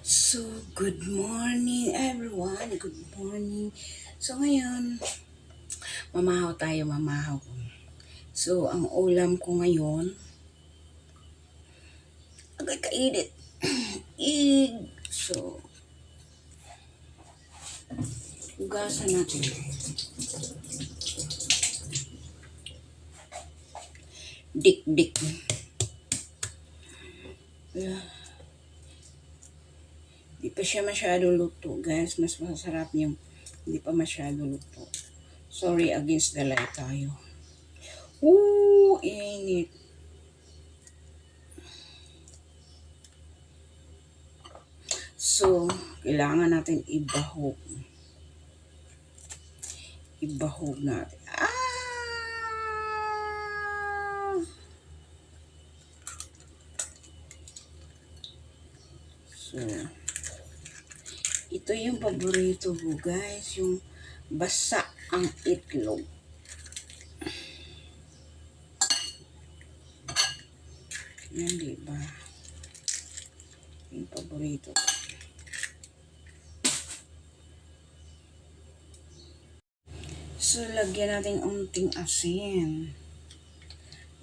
So, good morning everyone. Good morning. So, ngayon, mamahaw. So, ang ulam ko ngayon, agad kainit. Ig. So, hugasan natin. Dik-dik. Di pa siya masyado luto, guys. Mas masarap yung hindi pa masyado luto. Sorry, against the light tayo. Init. So, kailangan natin ibahog. Ibahog natin. So, ito yung paborito ko, guys. Yung basa ang itlog. Yan, diba? Yung paborito ko. So, lagyan natin unting asin.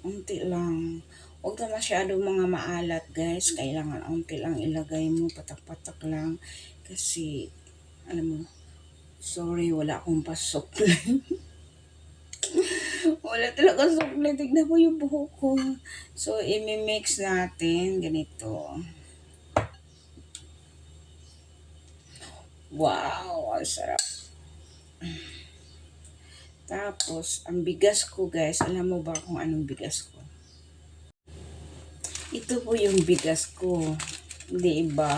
Unti lang. Huwag na masyado mga maalat, guys. Kailangan unti lang ilagay mo. Patak-patak lang. Kasi, alam mo, sorry, wala akong pasukli. Wala talaga sukli. Tignan mo yung buhok ko. So, imi-mix natin. Ganito. Wow, ang sarap. Tapos, ang bigas ko, guys, alam mo ba kung anong bigas ko? Ito po yung bigas ko. Hindi iba.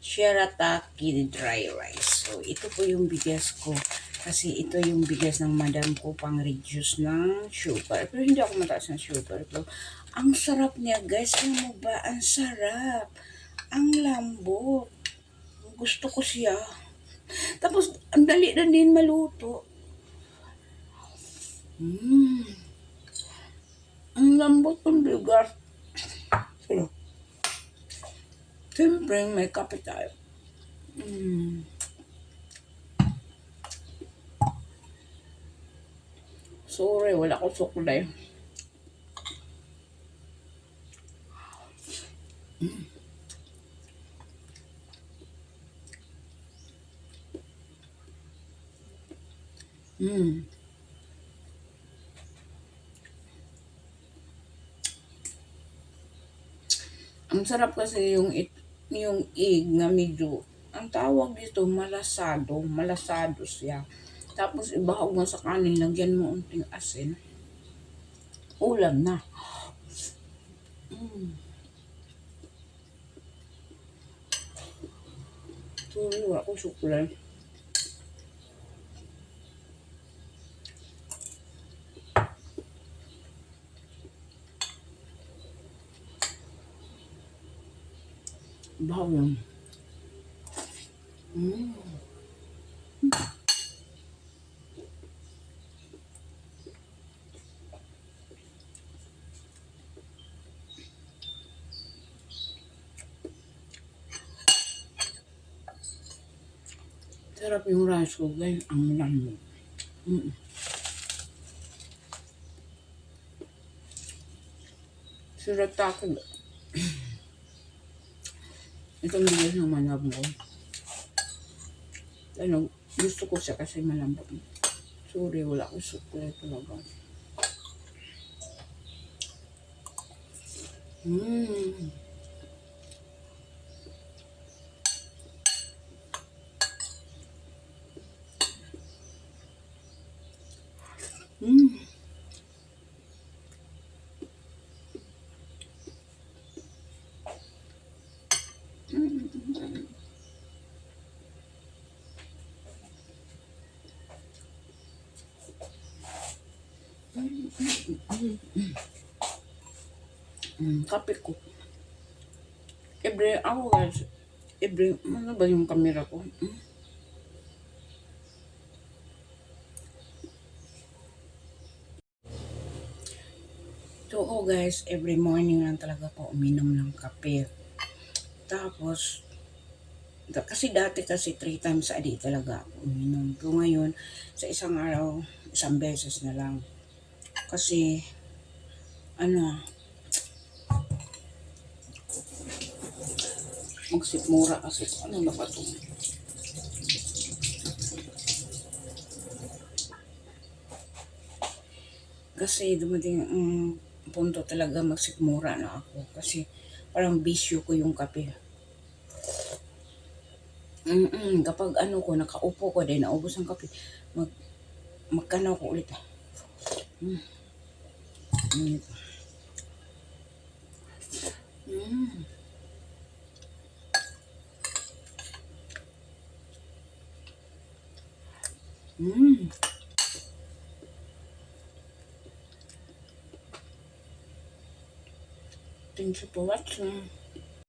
Shirataki dry rice. So, ito po yung bigas ko. Kasi ito yung bigas ng madam ko pang reduce ng sugar. Pero hindi ako mataas ng sugar. Pero ang sarap niya, guys. Alam mo ba? Ang sarap. Ang lambot. Gusto ko siya. Tapos, ang dali na din maluto. Ang lambot ng bigas. So, siyempre, may kape tayo. Sorry, wala akong suklay. Ang sarap kasi yung egg na medyo, ang tawag dito, malasado siya. Tapos ibahog mo sa kanin, lagyan mo unting asin. Ulam na. Sorry, wala ko suklay. Bahog lang. Sarap yung rice ko, guys. Ang lambot. Shirataki. Itong bigas ng manab ko. Ano, gusto ko siya kasi malambot. Sorry, wala ko suklay talaga. Kape ko. Ako guys, ano ba yung camera ko? So, guys, every morning lang talaga po uminom ng kape. Tapos, kasi dati kasi 3 times a day talaga ako uminom. Pero ngayon, sa isang araw, isang beses na lang. Kasi, ano, magsikmura kasi. Ano na ba ito? Kasi dumating ang punto talaga magsikmura na ako. Kasi parang bisyo ko yung kape. Kapag ano ko, nakaupo ko din, naubos ang kape, magkano ko ulit. Mm, mm, mm, mm. Thank you for watching.